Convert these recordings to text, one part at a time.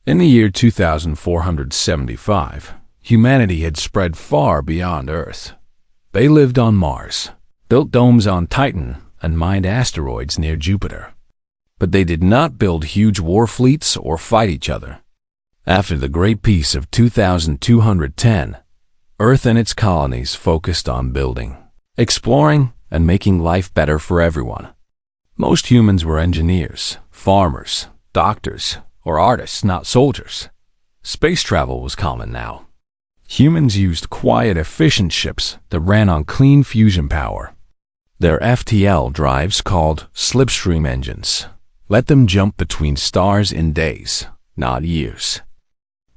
In the year 2475, humanity had spread far beyond Earth. They lived on Mars, built domes on Titan, and mined asteroids near Jupiter. But they did not build huge war fleets or fight each other. After the Great Peace of 2210, Earth and its colonies focused on building, exploring, and making life better for everyone. Most humans were engineers, farmers, doctors, or artists, not soldiers. Space travel was common now. Humans used quiet, efficient ships that ran on clean fusion power. Their FTL drives, called slipstream engines, let them jump between stars in days, not years.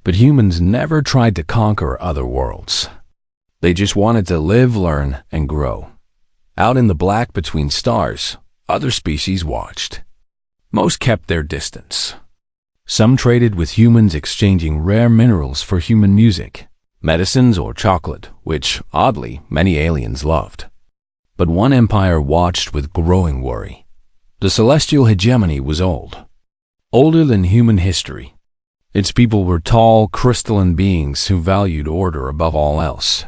But humans never tried to conquer other worlds. They just wanted to live, learn, and grow. Out in the black between stars, other species watched. Most kept their distance. Some traded with humans, exchanging rare minerals for human music, medicines, or chocolate, which, oddly, many aliens loved. But one empire watched with growing worry. The celestial hegemony was old, older than human history. Its people were tall, crystalline beings who valued order above all else.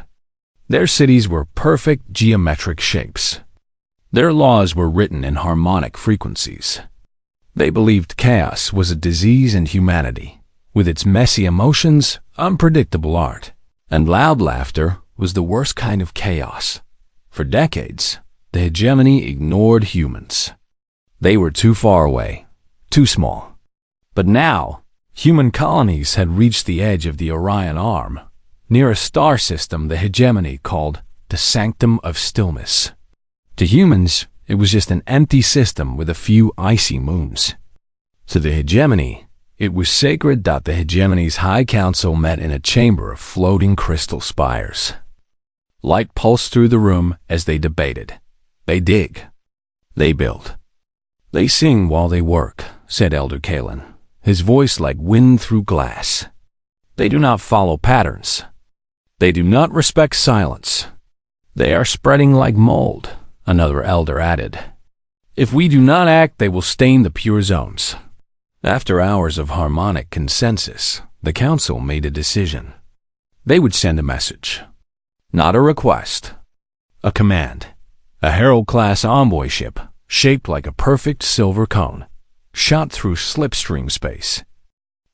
Their cities were perfect geometric shapes. Their laws were written in harmonic frequencies. They believed chaos was a disease in humanity, with its messy emotions, unpredictable art, and loud laughter was the worst kind of chaos. For decades, the hegemony ignored humans. They were too far away, too small. But now, human colonies had reached the edge of the Orion Arm, near a star system the hegemony called the Sanctum of Stillness. To humans, it was just an empty system with a few icy moons. To the hegemony, it was sacred that the hegemony's High Council met in a chamber of floating crystal spires. Light pulsed through the room as they debated. They dig. They build. They sing while they work, said Elder Kalen, his voice like wind through glass. They do not follow patterns. They do not respect silence. They are spreading like mold, another elder added. If we do not act, they will stain the pure zones. After hours of harmonic consensus, the council made a decision. They would send a message. Not a request. A command. A Herald-class envoy ship, shaped like a perfect silver cone, shot through slipstream space.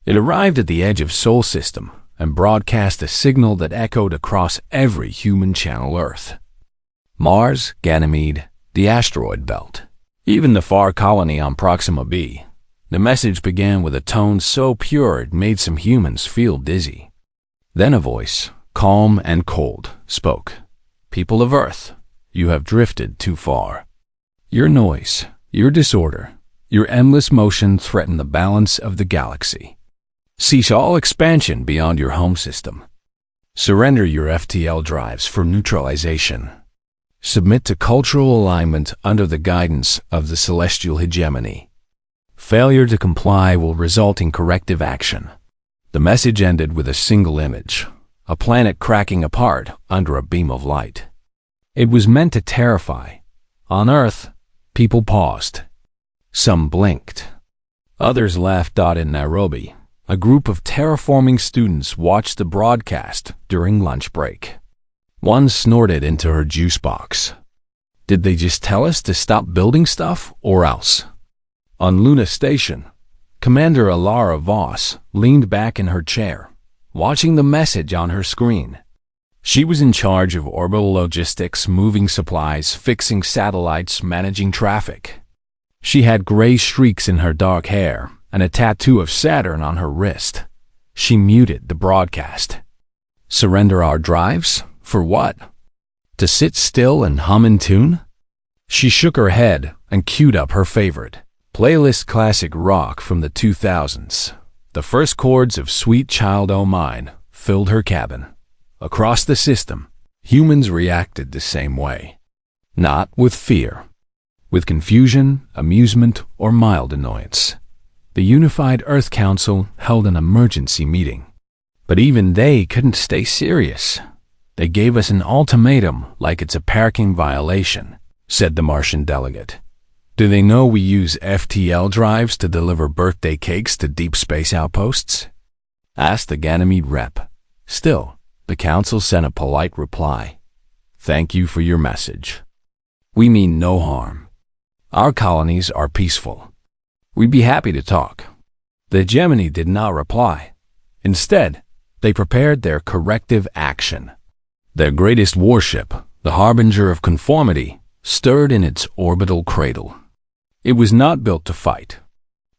It arrived at the edge of Sol System and broadcast a signal that echoed across every human channel Earth. Mars, Ganymede, the asteroid belt, even the far colony on Proxima b. The message began with a tone so pure it made some humans feel dizzy. Then a voice, calm and cold, spoke. People of Earth, you have drifted too far. Your noise, your disorder, your endless motion threaten the balance of the galaxy. Cease all expansion beyond your home system. Surrender your FTL drives for neutralization. Submit to cultural alignment under the guidance of the celestial hegemony. Failure to comply will result in corrective action. The message ended with a single image, a planet cracking apart under a beam of light. It was meant to terrify. On Earth, people paused. Some blinked. Others laughed. In Nairobi, a group of terraforming students watched the broadcast during lunch break. One snorted into her juice box. Did they just tell us to stop building stuff, or else? On Luna Station, Commander Alara Voss leaned back in her chair, watching the message on her screen. She was in charge of orbital logistics, moving supplies, fixing satellites, managing traffic. She had gray streaks in her dark hair and a tattoo of Saturn on her wrist. She muted the broadcast. Surrender our drives? For what? To sit still and hum in tune? She shook her head and queued up her favorite, playlist classic rock from the 2000s. The first chords of Sweet Child O' Mine filled her cabin. Across the system, humans reacted the same way. Not with fear. With confusion, amusement, or mild annoyance. The Unified Earth Council held an emergency meeting. But even they couldn't stay serious. They gave us an ultimatum like it's a parking violation, said the Martian delegate. Do they know we use FTL drives to deliver birthday cakes to deep space outposts? asked the Ganymede rep. Still, the council sent a polite reply. Thank you for your message. We mean no harm. Our colonies are peaceful. We'd be happy to talk. The hegemony did not reply. Instead, they prepared their corrective action. Their greatest warship, the Harbinger of Conformity, stirred in its orbital cradle. It was not built to fight.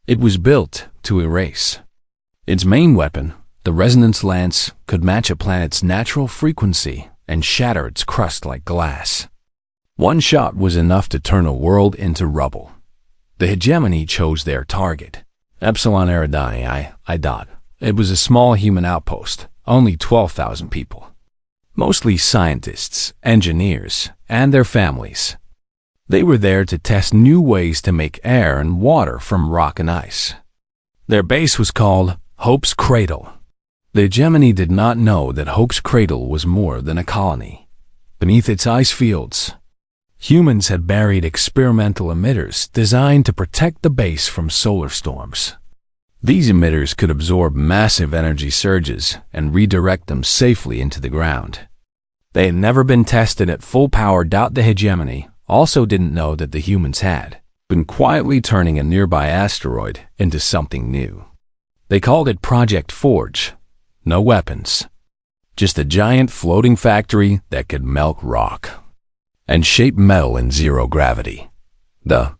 It was built to erase. Its main weapon, the resonance lance, could match a planet's natural frequency and shatter its crust like glass. One shot was enough to turn a world into rubble. The hegemony chose their target, Epsilon Eridani I. It was a small human outpost, only 12,000 people. Mostly scientists, engineers, and their families. They were there to test new ways to make air and water from rock and ice. Their base was called Hope's Cradle. The hegemony did not know that Hope's Cradle was more than a colony. Beneath its ice fields, humans had buried experimental emitters designed to protect the base from solar storms. These emitters could absorb massive energy surges and redirect them safely into the ground. They had never been tested at full power. The hegemony also didn't know that the humans had been quietly turning a nearby asteroid into something new. They called it Project Forge. No weapons. Just a giant floating factory that could melt rock and shape metal in zero gravity. The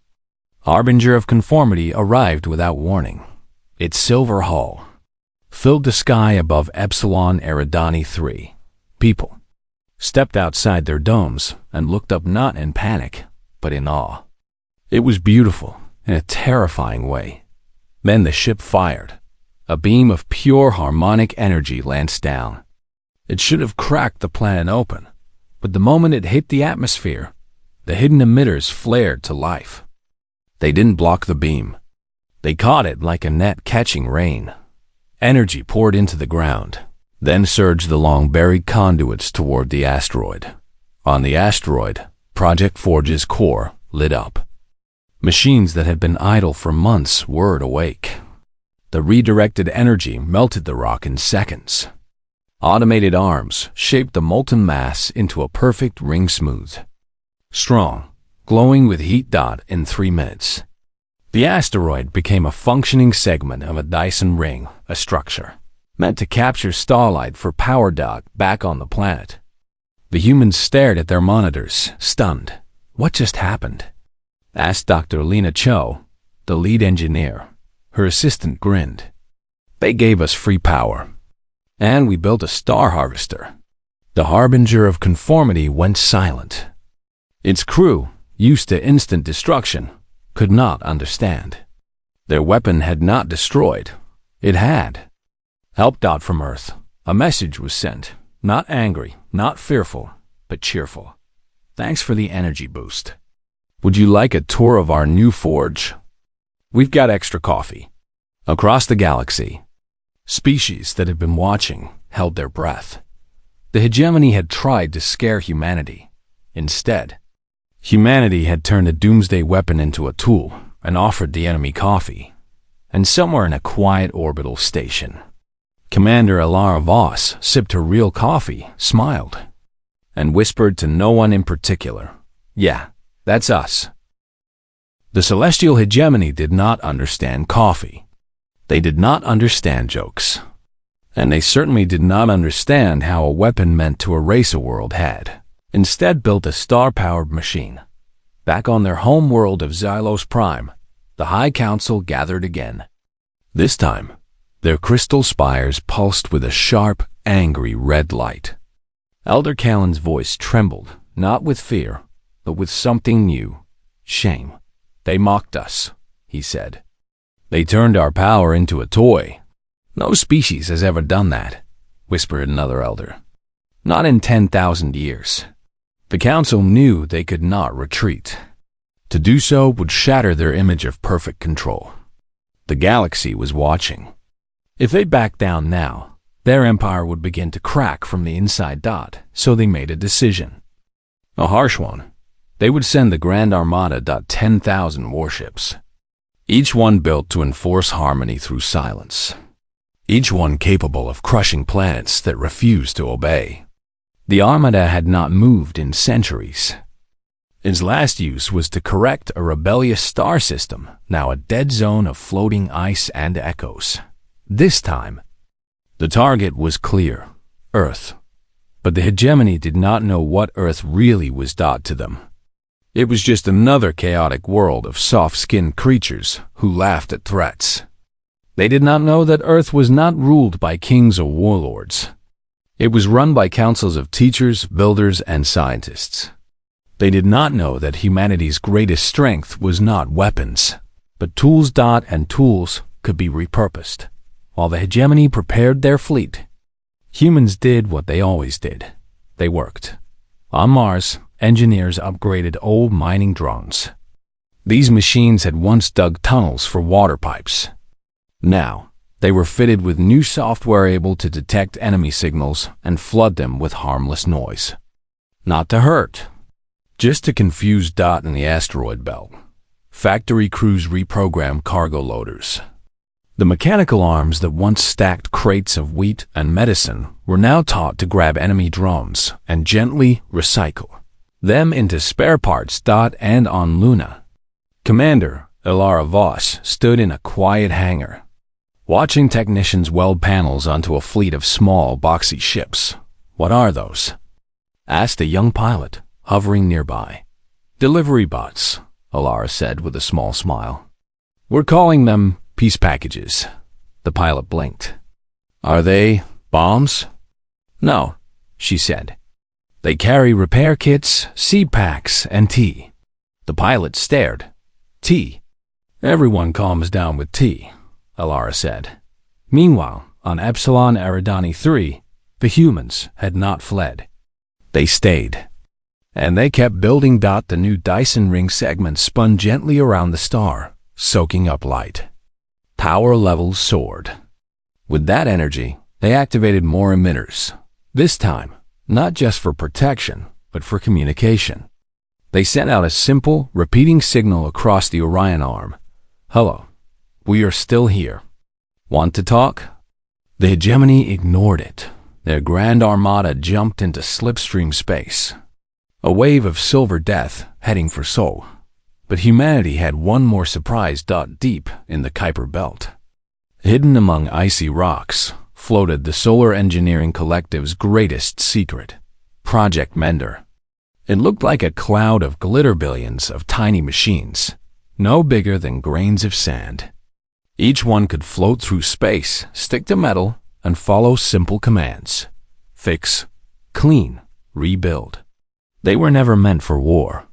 Harbinger of Conformity arrived without warning. Its silver hull filled the sky above Epsilon Eridani III. People stepped outside their domes and looked up not in panic, but in awe. It was beautiful in a terrifying way. Then the ship fired. A beam of pure harmonic energy lanced down. It should have cracked the planet open, but the moment it hit the atmosphere, the hidden emitters flared to life. They didn't block the beam. They caught it like a net catching rain. Energy poured into the ground, then surged along buried conduits toward the asteroid. On the asteroid, Project Forge's core lit up. Machines that had been idle for months whirred awake. The redirected energy melted the rock in seconds. Automated arms shaped the molten mass into a perfect ring smooth. Strong, glowing with heat. In 3 minutes. The asteroid became a functioning segment of a Dyson ring, a structure meant to capture starlight for power. Back on the planet, the humans stared at their monitors, stunned. What just happened? Asked Dr. Lena Cho, the lead engineer. Her assistant grinned. They gave us free power, and we built a star harvester. The Harbinger of Conformity went silent. Its crew, used to instant destruction, could not understand. Their weapon had not destroyed. It had help. From Earth, a message was sent. Not angry, not fearful, but cheerful. Thanks for the energy boost. Would you like a tour of our new forge? We've got extra coffee. Across the galaxy, species that had been watching held their breath. The hegemony had tried to scare humanity. Instead, humanity had turned a doomsday weapon into a tool and offered the enemy coffee. And somewhere in a quiet orbital station, Commander Alara Voss sipped her real coffee, smiled, and whispered to no one in particular, "Yeah, that's us." The celestial hegemony did not understand coffee. They did not understand jokes. And they certainly did not understand how a weapon meant to erase a world had instead built a star-powered machine. Back on their home world of Xylos Prime, the High Council gathered again. This time, their crystal spires pulsed with a sharp, angry red light. Elder Callan's voice trembled, not with fear, but with something new, shame. They mocked us, he said. They turned our power into a toy. No species has ever done that, whispered another elder. Not in 10,000 years. The council knew they could not retreat. To do so would shatter their image of perfect control. The galaxy was watching. If they backed down now, their empire would begin to crack from the inside. So they made a decision. A harsh one. They would send the Grand Armada. 10,000 warships. Each one built to enforce harmony through silence. each one capable of crushing planets that refused to obey. The Armada had not moved in centuries. Its last use was to correct a rebellious star system, now a dead zone of floating ice and echoes. This time, the target was clear, Earth. But the hegemony did not know what Earth really was to them. It was just another chaotic world of soft-skinned creatures who laughed at threats. They did not know that Earth was not ruled by kings or warlords. It was run by councils of teachers, builders, and scientists. They did not know that humanity's greatest strength was not weapons, but tools. And tools could be repurposed. While the hegemony prepared their fleet, humans did what they always did. They worked. On Mars, engineers upgraded old mining drones. These machines had once dug tunnels for water pipes. Now, they were fitted with new software able to detect enemy signals and flood them with harmless noise. Not to hurt, just to confuse in the asteroid belt. Factory crews reprogrammed cargo loaders. The mechanical arms that once stacked crates of wheat and medicine were now taught to grab enemy drones and gently recycle them into spare parts. And on Luna, Commander Ilara Voss stood in a quiet hangar, watching technicians weld panels onto a fleet of small, boxy ships. "What are those?" asked a young pilot, hovering nearby. "Delivery bots," Ilara said with a small smile. "We're calling them peace packages." The pilot blinked. "Are they bombs?" "No," she said. "They carry repair kits, seed packs, and tea." The pilot stared. "Tea? Everyone calms down with tea," Ilara said. Meanwhile, on Epsilon Eridani 3, the humans had not fled. They stayed. And they kept building. The new Dyson ring segment spun gently around the star, soaking up light. Power levels soared. With that energy, they activated more emitters. This time, not just for protection, but for communication. They sent out a simple, repeating signal across the Orion arm. "Hello, we are still here. Want to talk?" The hegemony ignored it. Their grand armada jumped into slipstream space, a wave of silver death heading for Sol. But humanity had one more surprise. Deep in the Kuiper Belt, hidden among icy rocks, floated the Solar Engineering Collective's greatest secret, Project Mender. It looked like a cloud of glitter billions of tiny machines, no bigger than grains of sand. Each one could float through space, stick to metal, and follow simple commands. Fix, clean, rebuild. They were never meant for war.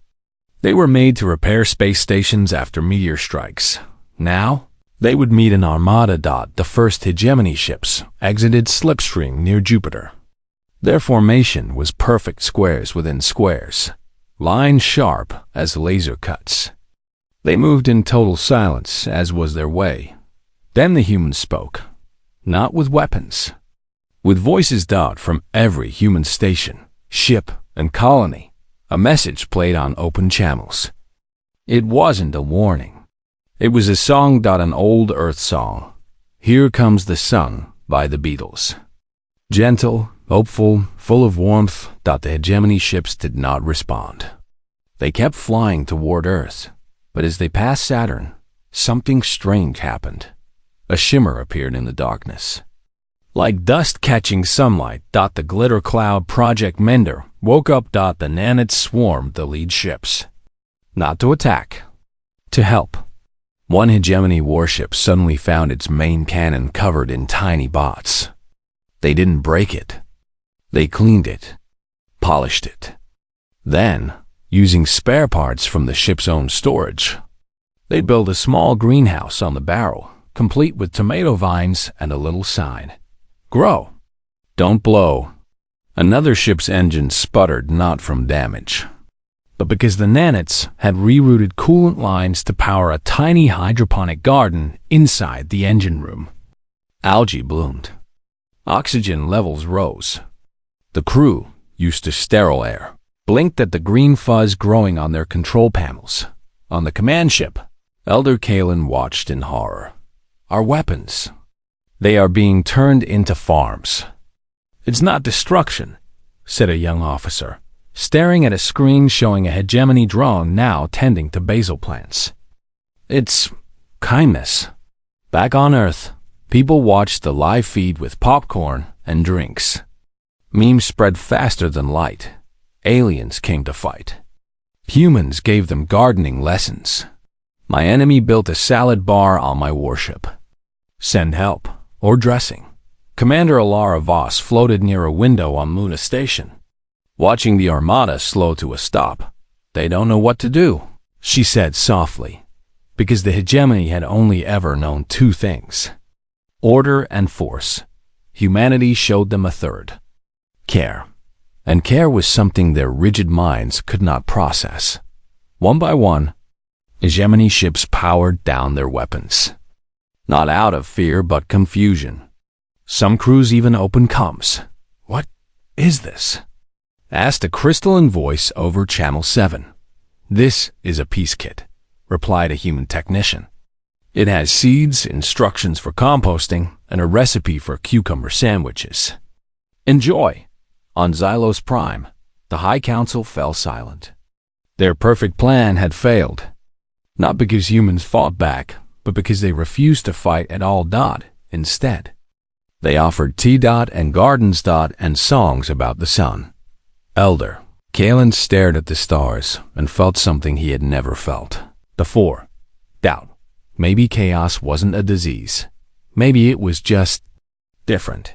They were made to repair space stations after meteor strikes. Now, they would meet an armada. The first hegemony ships exited slipstream near Jupiter. Their formation was perfect squares within squares, lines sharp as laser cuts. They moved in total silence, as was their way. Then the humans spoke, not with weapons, with voices. From every human station, ship, and colony. A message played on open channels. It wasn't a warning. It was a song. An old Earth song. "Here Comes the Sun" by the Beatles. Gentle, hopeful, full of warmth. The hegemony ships did not respond. They kept flying toward Earth, but as they passed Saturn, something strange happened. A shimmer appeared in the darkness. Like dust catching sunlight. The glitter cloud Project Mender woke up. The nanites swarmed the lead ships. Not to attack, to help. One hegemony warship suddenly found its main cannon covered in tiny bots. They didn't break it. They cleaned it, polished it. Then, using spare parts from the ship's own storage, they built a small greenhouse on the barrel, complete with tomato vines and a little sign. "Grow, don't blow." Another ship's engine sputtered, not from damage, but because the nanites had rerouted coolant lines to power a tiny hydroponic garden inside the engine room. Algae bloomed. Oxygen levels rose. The crew, used to sterile air, blinked at the green fuzz growing on their control panels. On the command ship, Elder Kalen watched in horror. "Our weapons. They are being turned into farms. It's not destruction, said a young officer, staring at a screen showing a hegemony drone now tending to basil plants. It's kindness. Back on Earth, people watched the live feed with popcorn and drinks. Memes spread faster than light. Aliens came to fight. Humans gave them gardening lessons. My enemy built a salad bar on my warship. Send help or dressing. Commander Alara Voss floated near a window on Luna Station, watching the armada slow to a stop. They don't know what to do, she said softly, because the hegemony had only ever known two things: order and force. Humanity showed them a third: care. And care was something their rigid minds could not process. One by one, hegemony ships powered down their weapons. Not out of fear, but confusion. Some crews even opened comms. "What is this?" asked a crystalline voice over Channel 7. "This is a peace kit," replied a human technician. "It has seeds, instructions for composting, and a recipe for cucumber sandwiches. Enjoy." On Xylos Prime, the High Council fell silent. Their perfect plan had failed. Not because humans fought back, but because they refused to fight at all. Instead, they offered tea and gardens and songs about the sun. Elder Kalen stared at the stars and felt something he had never felt. Doubt. Maybe chaos wasn't a disease. Maybe it was just different.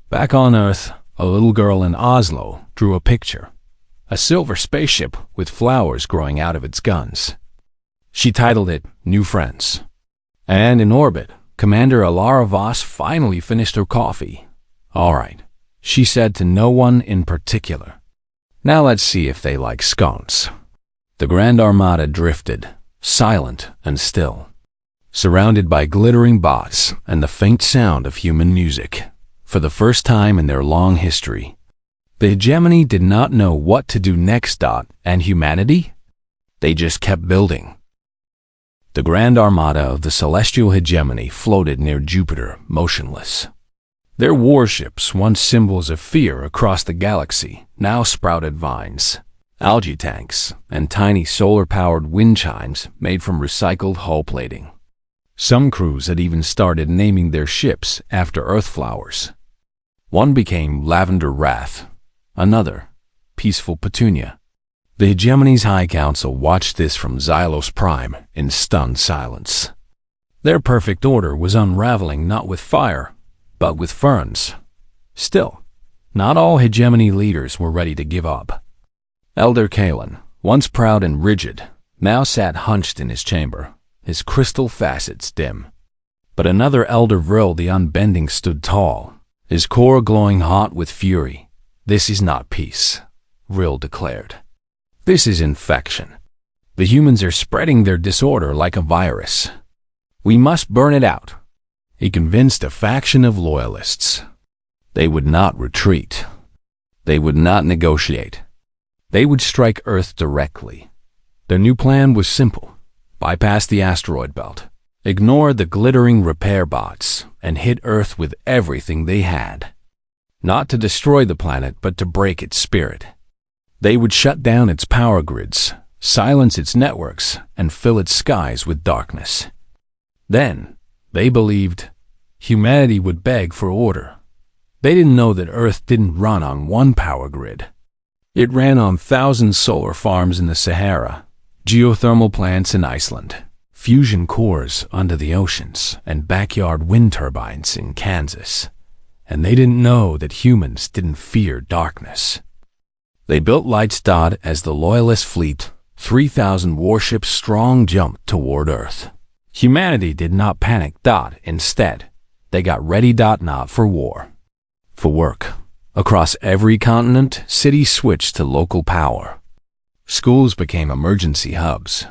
Back on Earth, a little girl in Oslo drew a picture: a silver spaceship with flowers growing out of its guns. She titled it New Friends. And in orbit, Commander Alara Voss finally finished her coffee. "All right," she said to no one in particular. "Now let's see if they like scones." The Grand Armada drifted, silent and still, surrounded by glittering bots and the faint sound of human music. For the first time in their long history, the hegemony did not know what to do next. And humanity? They just kept building. The Grand Armada of the celestial hegemony floated near Jupiter, motionless. Their warships, once symbols of fear across the galaxy, now sprouted vines, algae tanks, and tiny solar-powered wind chimes made from recycled hull plating. Some crews had even started naming their ships after Earth flowers. One became Lavender Wrath, another, Peaceful Petunia. The hegemony's High Council watched this from Xylos Prime in stunned silence. Their perfect order was unraveling not with fire, but with ferns. Still, not all hegemony leaders were ready to give up. Elder Kalen, once proud and rigid, now sat hunched in his chamber, his crystal facets dim. But another Elder Vril the Unbending stood tall, his core glowing hot with fury. "This is not peace," Vril declared. "This is infection. The humans are spreading their disorder like a virus. We must burn it out." He convinced a faction of loyalists. They would not retreat. They would not negotiate. They would strike Earth directly. Their new plan was simple: bypass the asteroid belt, ignore the glittering repair bots, and hit Earth with everything they had. Not to destroy the planet, but to break its spirit. They would shut down its power grids, silence its networks, and fill its skies with darkness. Then, they believed, humanity would beg for order. They didn't know that Earth didn't run on one power grid. It ran on thousands solar farms in the Sahara, geothermal plants in Iceland, fusion cores under the oceans, and backyard wind turbines in Kansas. And they didn't know that humans didn't fear darkness. They built lights. As the Loyalist fleet, 3,000 warships strong, jumped toward Earth. Humanity did not panic. Instead, they got ready. Not for war. For work. Across every continent, cities switched to local power. Schools became emergency hubs.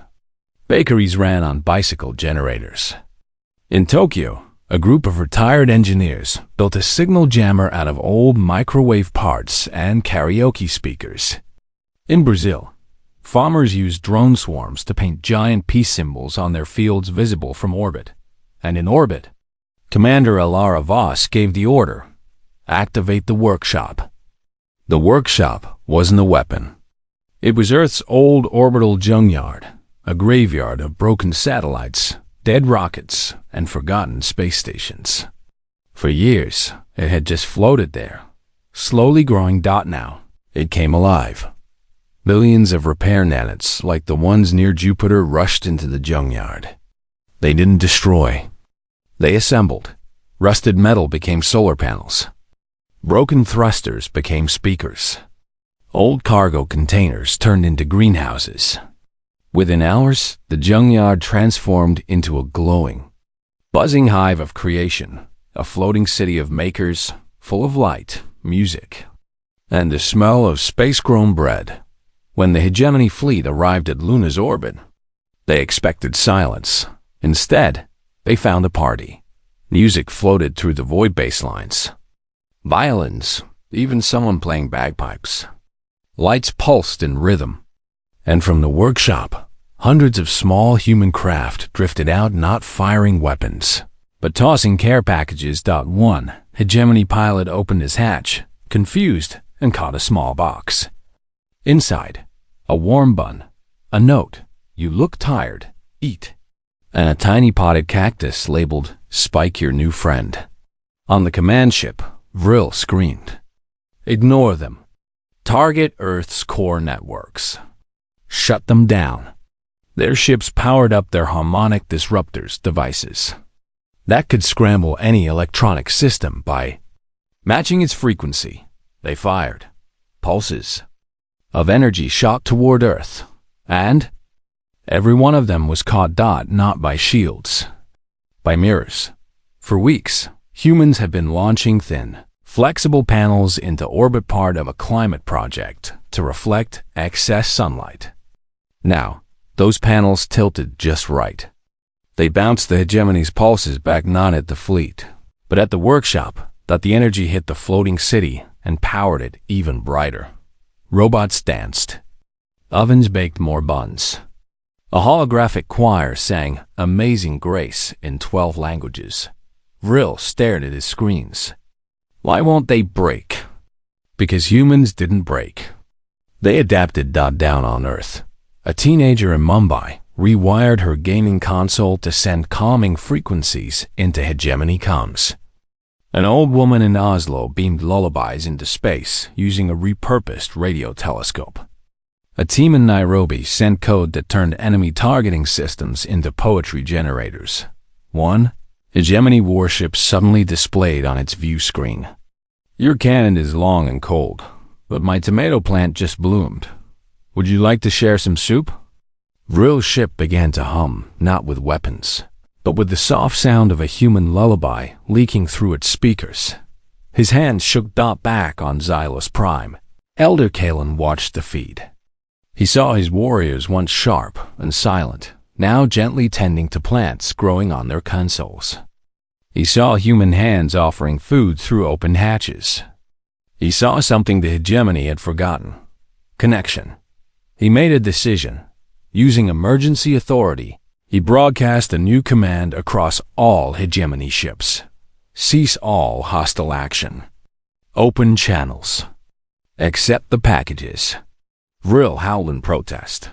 Bakeries ran on bicycle generators. In Tokyo, a group of retired engineers built a signal jammer out of old microwave parts and karaoke speakers. In Brazil, farmers used drone swarms to paint giant peace symbols on their fields visible from orbit. And in orbit, Commander Alara Voss gave the order, activate the workshop. The workshop wasn't a weapon. It was Earth's old orbital junkyard, a graveyard of broken satellites, dead rockets, and forgotten space stations. For years, it had just floated there, slowly growing. Now, it came alive. Billions of repair nanites like the ones near Jupiter rushed into the junkyard. They didn't destroy. They assembled. Rusted metal became solar panels. Broken thrusters became speakers. Old cargo containers turned into greenhouses. Within hours, the junkyard transformed into a glowing, buzzing hive of creation, a floating city of makers, full of light, music, and the smell of space-grown bread. When the Hegemony fleet arrived at Luna's orbit, they expected silence. Instead, they found a party. Music floated through the void baselines. Violins, even someone playing bagpipes. Lights pulsed in rhythm. And from the workshop, hundreds of small human craft drifted out, not firing weapons, but tossing care packages. One Hegemony pilot opened his hatch, confused, and caught a small box. Inside, a warm bun, a note, "You look tired, eat," and a tiny potted cactus labeled, "Spike your new friend." On the command ship, Vril screamed, "Ignore them. Target Earth's core networks. Shut them down." Their ships powered up their harmonic disruptors devices that could scramble any electronic system by matching its frequency. They fired. Pulses of energy shot toward Earth, and every one of them was caught. Not by shields, by mirrors. For weeks, humans have been launching thin, flexible panels into orbit, part of a climate project to reflect excess sunlight. Now, those panels tilted just right. They bounced the Hegemony's pulses back, not at the fleet, but at the workshop. The energy hit the floating city and powered it even brighter. Robots danced. Ovens baked more buns. A holographic choir sang Amazing Grace in 12 languages. Vril stared at his screens. Why won't they break? Because humans didn't break. They adapted. Down on Earth, a teenager in Mumbai rewired her gaming console to send calming frequencies into Hegemony comms. An old woman in Oslo beamed lullabies into space using a repurposed radio telescope. A team in Nairobi sent code that turned enemy targeting systems into poetry generators. One Hegemony warship suddenly displayed on its view screen. "Your cannon is long and cold, but my tomato plant just bloomed. Would you like to share some soup?" Vril's ship began to hum, not with weapons, but with the soft sound of a human lullaby leaking through its speakers. His hands shook. Back on Xylos Prime, Elder Kalen watched the feed. He saw his warriors, once sharp and silent, now gently tending to plants growing on their consoles. He saw human hands offering food through open hatches. He saw something the Hegemony had forgotten: connection. He made a decision. Using emergency authority, he broadcast a new command across all Hegemony ships: cease all hostile action. Open channels. Accept the packages. Vril howled in protest.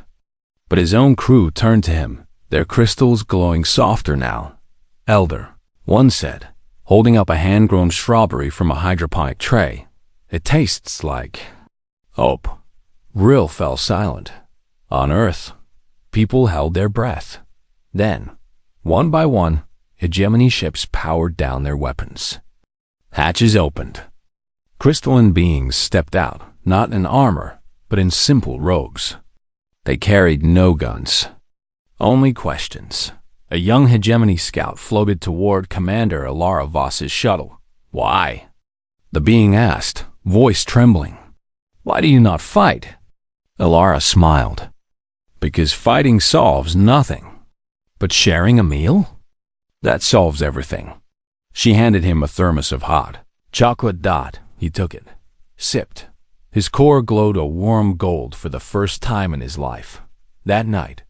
But his own crew turned to him, their crystals glowing softer now. "Elder," one said, holding up a hand-grown strawberry from a hydroponic tray, "it tastes like hope." Vril fell silent. On Earth, people held their breath. Then, one by one, Hegemony ships powered down their weapons. Hatches opened. Crystalline beings stepped out, not in armor, but in simple robes. They carried no guns, only questions. A young Hegemony scout floated toward Commander Alara Voss's shuttle. "Why?" the being asked, voice trembling. "Why do you not fight?" Alara smiled. "Because fighting solves nothing. But sharing a meal? That solves everything." She handed him a thermos of hot chocolate. He took it, sipped. His core glowed a warm gold for the first time in his life. That night,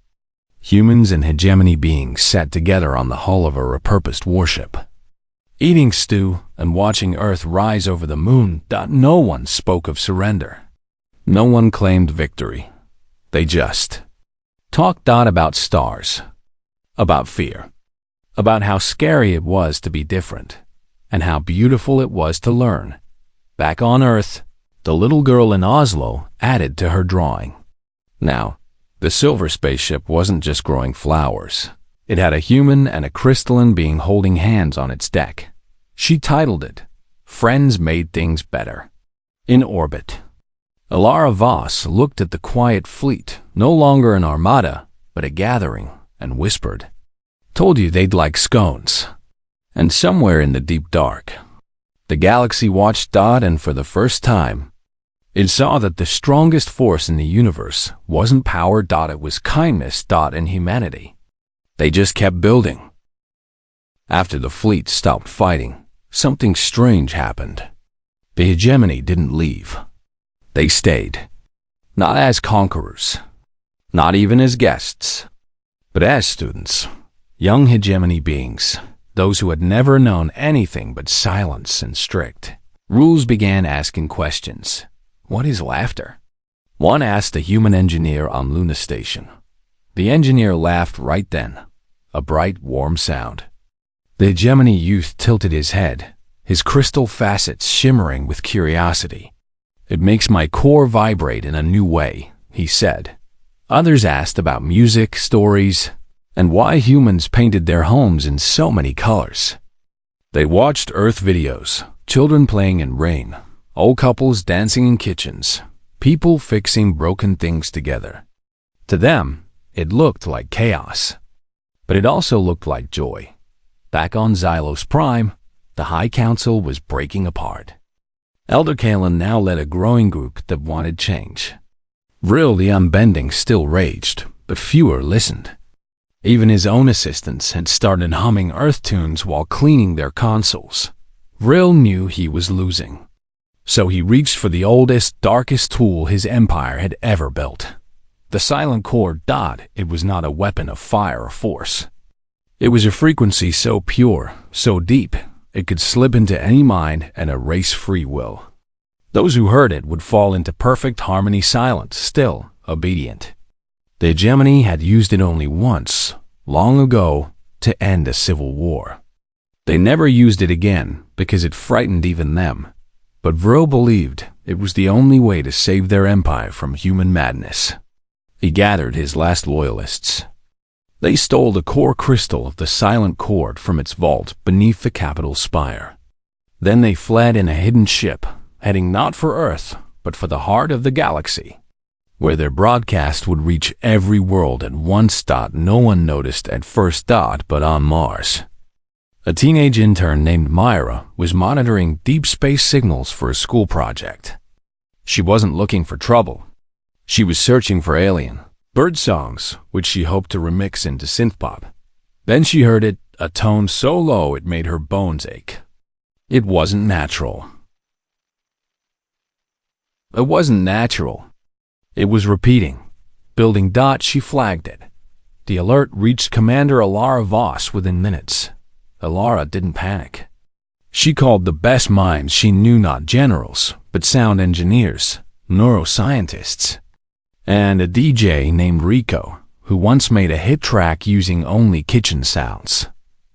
humans and Hegemony beings sat together on the hull of a repurposed warship. eating stew and watching Earth rise over the moon. No one spoke of surrender. No one claimed victory. They just talked about stars, about fear, about how scary it was to be different, and how beautiful it was to learn. Back on Earth, the little girl in Oslo added to her drawing. Now, the silver spaceship wasn't just growing flowers. It had a human and a crystalline being holding hands on its deck. She titled it, Friends Made Things Better. In orbit, Alara Voss looked at the quiet fleet, no longer an armada, but a gathering, and whispered, "Told you they'd like scones." And somewhere in the deep dark, the galaxy watched and for the first time, it saw that the strongest force in the universe wasn't power. It was kindness. And humanity. They just kept building. After the fleet stopped fighting, something strange happened. The hegemony didn't leave. They stayed. Not as conquerors, not even as guests, but as students, young hegemony beings, those who had never known anything but silence and strict rules. Began asking questions. What is laughter? One asked a human engineer on Luna Station. The engineer laughed right then, a bright, warm sound. The hegemony youth tilted his head, his crystal facets shimmering with curiosity. "It makes my core vibrate in a new way," he said. Others asked about music, stories, and why humans painted their homes in so many colors. They watched Earth videos, children playing in rain, old couples dancing in kitchens, people fixing broken things together. To them, it looked like chaos, but it also looked like joy. Back on Xylos Prime, the High Council was breaking apart. Elder Kalen now led a growing group that wanted change. Vril the Unbending still raged, but fewer listened. Even his own assistants had started humming Earth tunes while cleaning their consoles. Vril knew he was losing. So he reached for the oldest, darkest tool his empire had ever built. The silent chord. It was not a weapon of fire or force. It was a frequency so pure, so deep, it could slip into any mind and erase free will. Those who heard it would fall into perfect harmony, silent, still, obedient. The hegemony had used it only once, long ago, to end a civil war. They never used it again because it frightened even them. But Vril believed it was the only way to save their empire from human madness. He gathered his last loyalists. They stole the core crystal of the silent chord from its vault beneath the capital spire. Then they fled in a hidden ship, heading not for Earth, but for the heart of the galaxy, where their broadcast would reach every world at once. No one noticed at first. But on Mars, a teenage intern named Myra was monitoring deep space signals for a school project. She wasn't looking for trouble. She was searching for alien bird songs, which she hoped to remix into synthpop. Then she heard it, a tone so low it made her bones ache. It wasn't natural. It wasn't natural. It was repeating. Building. She flagged it. The alert reached Commander Alara Voss within minutes. Alara didn't panic. She called the best minds she knew, not generals, but sound engineers, neuroscientists, and a DJ named Rico, who once made a hit track using only kitchen sounds.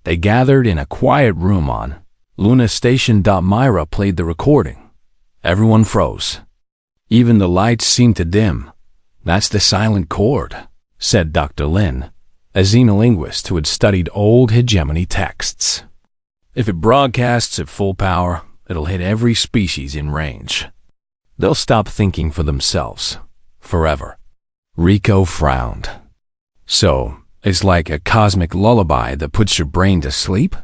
They gathered in a quiet room on Luna Station. Myra played the recording. Everyone froze. Even the lights seemed to dim. "That's the silent chord," said Dr. Lin, a xenolinguist who had studied old hegemony texts. "If it broadcasts at full power, it'll hit every species in range. They'll stop thinking for themselves. Forever." Rico frowned. "So, it's like a cosmic lullaby that puts your brain to sleep?"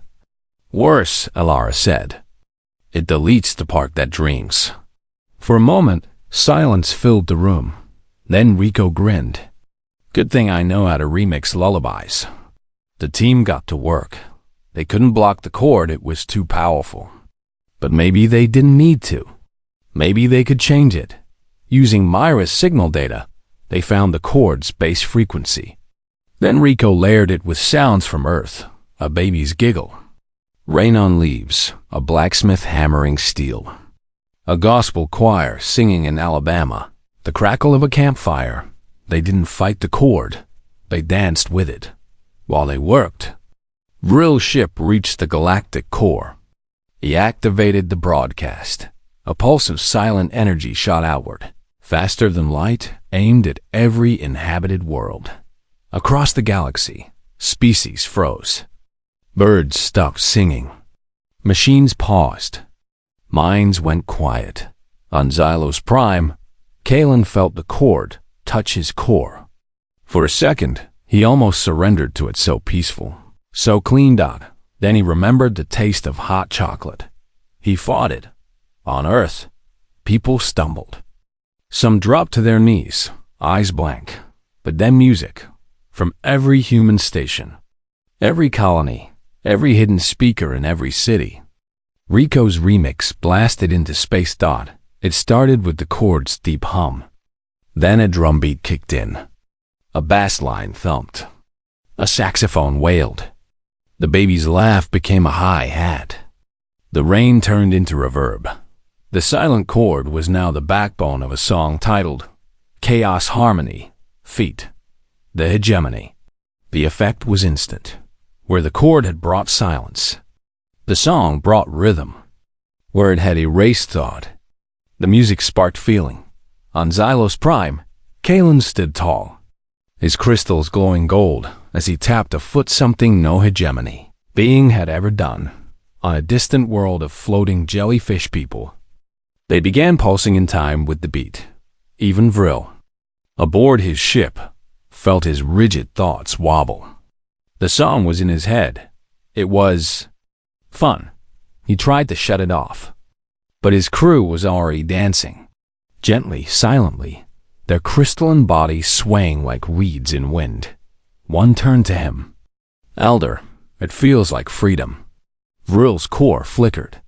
"Worse," Alara said. "It deletes the part that dreams." For a moment, silence filled the room. Then Rico grinned. "Good thing I know how to remix lullabies." The team got to work. They couldn't block the chord, it was too powerful. But maybe they didn't need to. Maybe they could change it. Using Myra's signal data, they found the chord's base frequency. Then Rico layered it with sounds from Earth, a baby's giggle, Rain on leaves, a blacksmith hammering steel. A gospel choir singing in Alabama. The crackle of a campfire. They didn't fight the chord. They danced with it. While they worked, Vrill's ship reached the galactic core. He activated the broadcast. A pulse of silent energy shot outward, faster than light, aimed at every inhabited world. Across the galaxy, species froze. Birds stopped singing. Machines paused. Minds went quiet. On Xylos Prime, Kalen felt the cord touch his core. For a second, he almost surrendered to it, so peaceful, so clean. Then he remembered the taste of hot chocolate. He fought it. On Earth, people stumbled. Some dropped to their knees, eyes blank. But then music, from every human station, every colony, every hidden speaker in every city. Rico's remix blasted into space. It started with the chord's deep hum. Then a drum beat kicked in. A bass line thumped. A saxophone wailed. The baby's laugh became a hi-hat. The rain turned into reverb. The silent chord was now the backbone of a song titled Chaos Harmony, Feat. The Hegemony. The effect was instant. Where the chord had brought silence, the song brought rhythm. Where it had erased thought, the music sparked feeling. On Xylos Prime, Kalen stood tall, his crystals glowing gold as he tapped a foot something no hegemony being had ever done. On a distant world of floating jellyfish people, they began pulsing in time with the beat. Even Vrill, aboard his ship, felt his rigid thoughts wobble. The song was in his head. It was fun. He tried to shut it off, but his crew was already dancing, gently, silently, their crystalline bodies swaying like reeds in wind. One turned to him. Elder, it feels like freedom. Vrill's core flickered.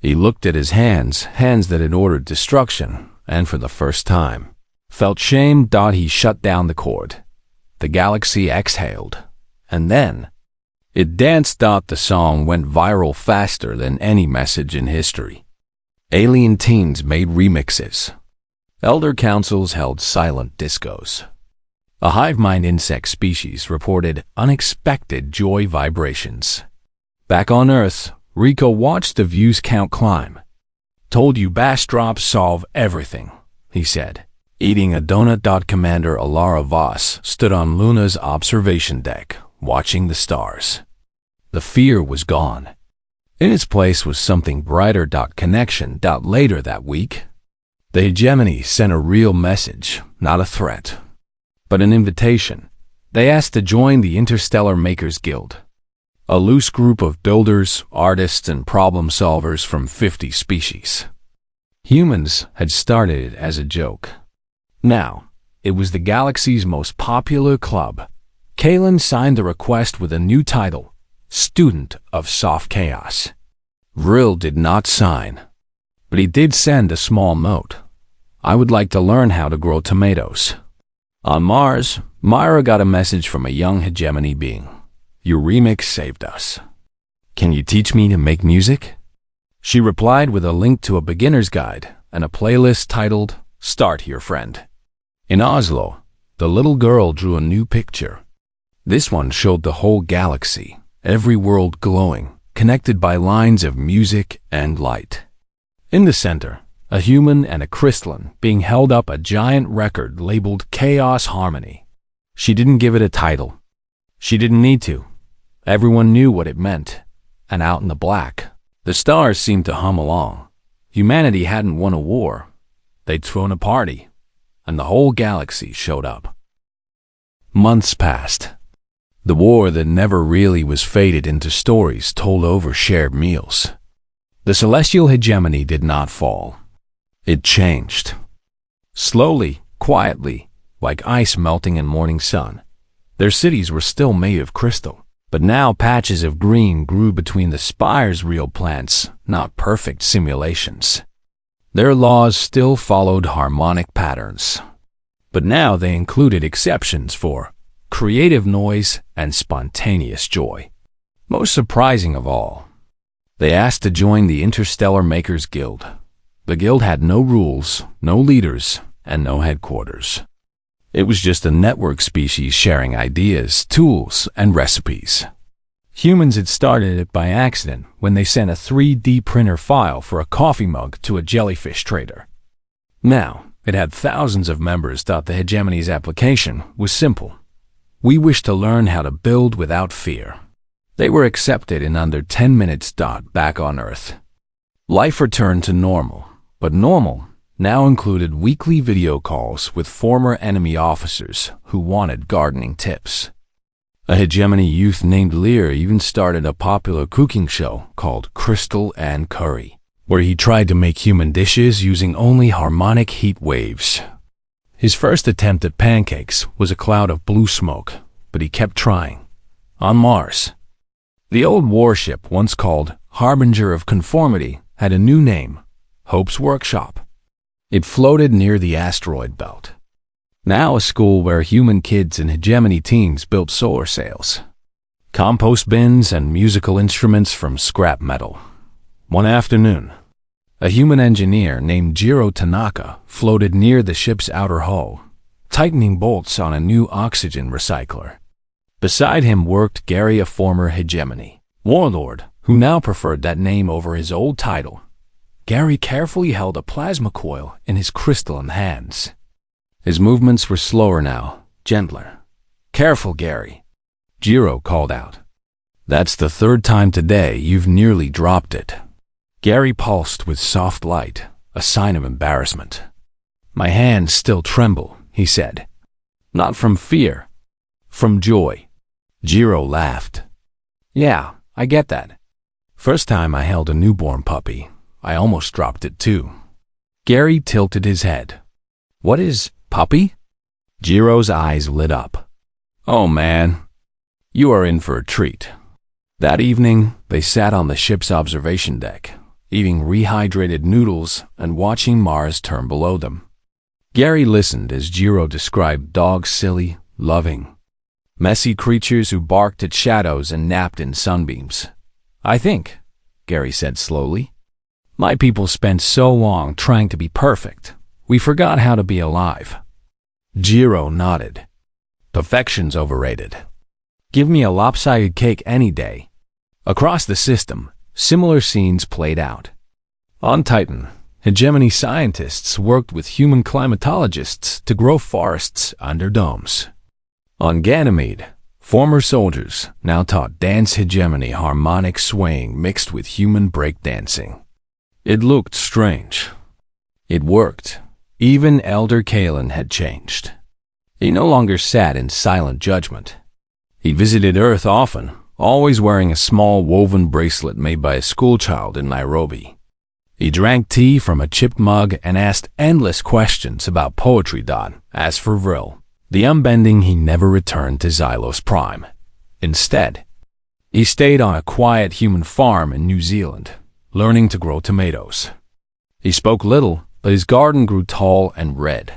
He looked at his hands that had ordered destruction, and for the first time, felt shame. He shut down the cord. The galaxy exhaled. And then, it danced. The song went viral faster than any message in history. Alien teens made remixes. Elder councils held silent discos. A hive mind insect species reported unexpected joy vibrations. Back on Earth, Rico watched the views count climb. Told you bass drops solve everything, he said. Eating a donut. Commander Alara Voss stood on Luna's observation deck, watching the stars. The fear was gone. In its place was something brighter. Connection. Later that week, the hegemony sent a real message, not a threat, but an invitation. They asked to join the Interstellar Makers Guild, a loose group of builders, artists, and problem solvers from 50 species. Humans had started it as a joke. Now, it was the galaxy's most popular club. Kalen signed the request with a new title, Student of Soft Chaos. Vrill did not sign, but he did send a small note. I would like to learn how to grow tomatoes. On Mars, Myra got a message from a young hegemony being. Your remix saved us. Can you teach me to make music? She replied with a link to a beginner's guide and a playlist titled Start Here, Friend. In Oslo, the little girl drew a new picture. This one showed the whole galaxy, every world glowing, connected by lines of music and light. In the center, a human and a crystalline being held up a giant record labeled Chaos Harmony. She didn't give it a title. She didn't need to. Everyone knew what it meant. And out in the black, the stars seemed to hum along. Humanity hadn't won a war. They'd thrown a party, and the whole galaxy showed up. Months passed. The war that never really was faded into stories told over shared meals. The celestial hegemony did not fall. It changed. Slowly, quietly, like ice melting in morning sun. Their cities were still made of crystal, but now patches of green grew between the spires, real plants, not perfect simulations. Their laws still followed harmonic patterns, but now they included exceptions for creative noise and spontaneous joy. Most surprising of all, They asked to join the Interstellar Makers Guild. The guild had no rules, no leaders, and no headquarters. It was just a network species sharing ideas, tools, and recipes. Humans had started it by accident when they sent a 3D printer file for a coffee mug to a jellyfish trader. Now, it had thousands of members. The hegemony's application was simple. We wish to learn how to build without fear. They were accepted in under 10 minutes. Back on Earth. Life returned to normal, but normal now included weekly video calls with former enemy officers who wanted gardening tips. A hegemony youth named Lear even started a popular cooking show called Crystal and Curry, where he tried to make human dishes using only harmonic heat waves. His first attempt at pancakes was a cloud of blue smoke, but he kept trying. On Mars. The old warship, once called Harbinger of Conformity, had a new name, Hope's Workshop. It floated near the asteroid belt. Now a school where human kids and hegemony teens built solar sails, compost bins, and musical instruments from scrap metal. One afternoon, a human engineer named Jiro Tanaka floated near the ship's outer hull, tightening bolts on a new oxygen recycler. Beside him worked Gary, a former hegemony warlord, who now preferred that name over his old title. Gary carefully held a plasma coil in his crystalline hands. His movements were slower now, gentler. "Careful, Gary," Jiro called out. "That's the third time today you've nearly dropped it." Gary pulsed with soft light, a sign of embarrassment. "My hands still tremble," he said. "Not from fear, from joy." Jiro laughed. "Yeah, I get that. First time I held a newborn puppy, I almost dropped it too." Gary tilted his head. "What is puppy?" Jiro's eyes lit up. "Oh man, you are in for a treat." That evening, they sat on the ship's observation deck, eating rehydrated noodles and watching Mars turn below them. Gary listened as Jiro described dogs, silly, loving, messy creatures who barked at shadows and napped in sunbeams. "I think," Gary said slowly, "my people spent so long trying to be perfect, we forgot how to be alive." Jiro nodded. "Perfection's overrated. Give me a lopsided cake any day." Across the system, similar scenes played out. On Titan, hegemony scientists worked with human climatologists to grow forests under domes. On Ganymede, former soldiers now taught dance hegemony harmonic swaying mixed with human breakdancing. It looked strange. It worked. Even Elder Kalen had changed. He no longer sat in silent judgment. He visited Earth often, always wearing a small woven bracelet made by a schoolchild in Nairobi. He drank tea from a chipped mug and asked endless questions about poetry. As for Vril, the unbending, he never returned to Xylos Prime. Instead, he stayed on a quiet human farm in New Zealand, learning to grow tomatoes. He spoke little, but his garden grew tall and red.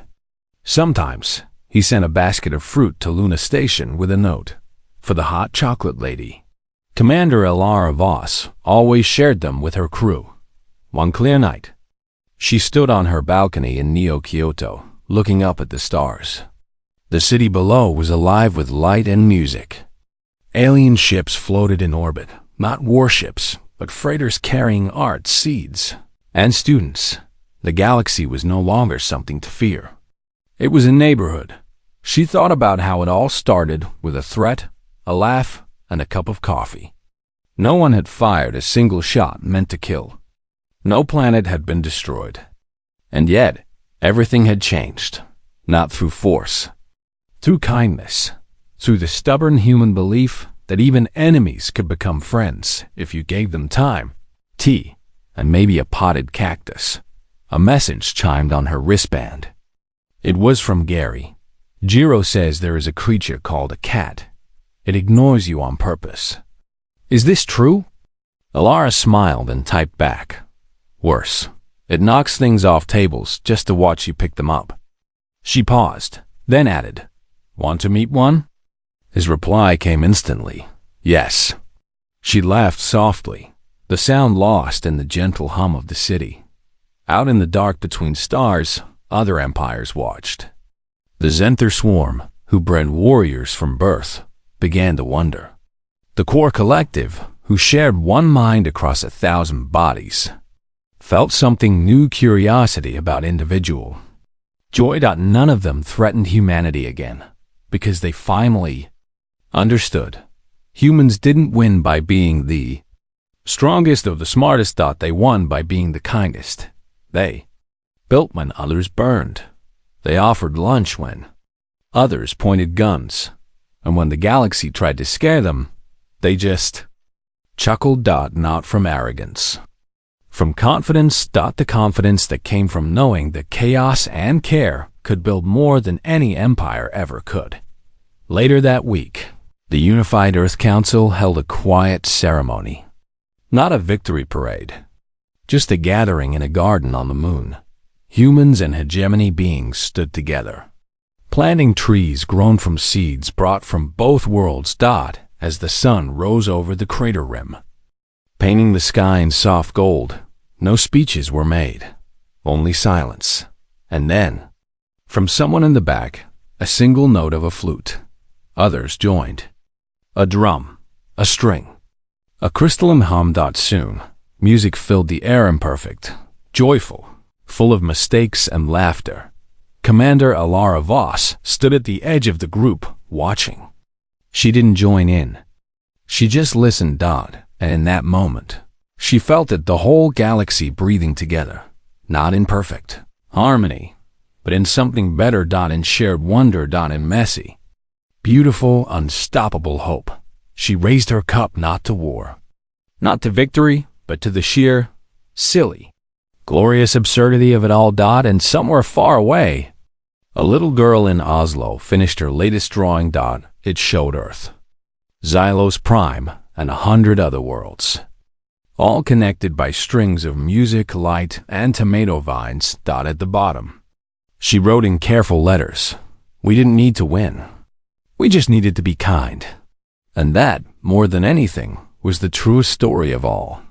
Sometimes, he sent a basket of fruit to Luna Station with a note, "For the hot chocolate lady." Commander Elara Voss always shared them with her crew. One clear night, she stood on her balcony in Neo-Kyoto, looking up at the stars. The city below was alive with light and music. Alien ships floated in orbit, not warships, but freighters carrying art, seeds, and students. The galaxy was no longer something to fear. It was a neighborhood. She thought about how it all started with a threat, a laugh, and a cup of coffee. No one had fired a single shot meant to kill. No planet had been destroyed. And yet, everything had changed, not through force, through kindness, through the stubborn human belief that even enemies could become friends if you gave them time, tea, and maybe a potted cactus. A message chimed on her wristband. It was from Gary. "Jiro says there is a creature called a cat. It ignores you on purpose. Is this true?" Elara smiled and typed back. "Worse. It knocks things off tables just to watch you pick them up." She paused, then added, "Want to meet one?" His reply came instantly. "Yes." She laughed softly. the sound lost in the gentle hum of the city. Out in the dark between stars, other empires watched. The Zenther swarm, who bred warriors from birth, began to wonder. The core collective, who shared one mind across 1,000 bodies, felt something new curiosity about individual joy. None of them threatened humanity again, because they finally understood. Humans didn't win by being the strongest or the smartest. They won by being the kindest. They built when others burned. They offered lunch when others pointed guns. And when the galaxy tried to scare them, they just chuckled. Not from arrogance. From confidence. The confidence that came from knowing that chaos and care could build more than any empire ever could. Later that week, the Unified Earth Council held a quiet ceremony. Not a victory parade. Just a gathering in a garden on the moon. Humans and hegemony beings stood together, planting trees grown from seeds brought from both worlds. As the sun rose over the crater rim, painting the sky in soft gold, no speeches were made, only silence. And then, from someone in the back, a single note of a flute. Others joined. A drum, a string, a crystalline hum. Soon, music filled the air, imperfect, joyful, full of mistakes and laughter. Commander Alara Voss stood at the edge of the group, watching. She didn't join in. She just listened. And in that moment, she felt it, the whole galaxy breathing together, not in perfect harmony, but in something better. In shared wonder. In messy, beautiful, unstoppable hope. She raised her cup not to war, not to victory, but to the sheer, silly, glorious absurdity of it all. And somewhere far away, a little girl in Oslo finished her latest drawing. It showed Earth, Xylos Prime, and 100 other worlds, all connected by strings of music, light, and tomato vines. At the bottom, she wrote in careful letters, "We didn't need to win. We just needed to be kind." And that, more than anything, was the truest story of all.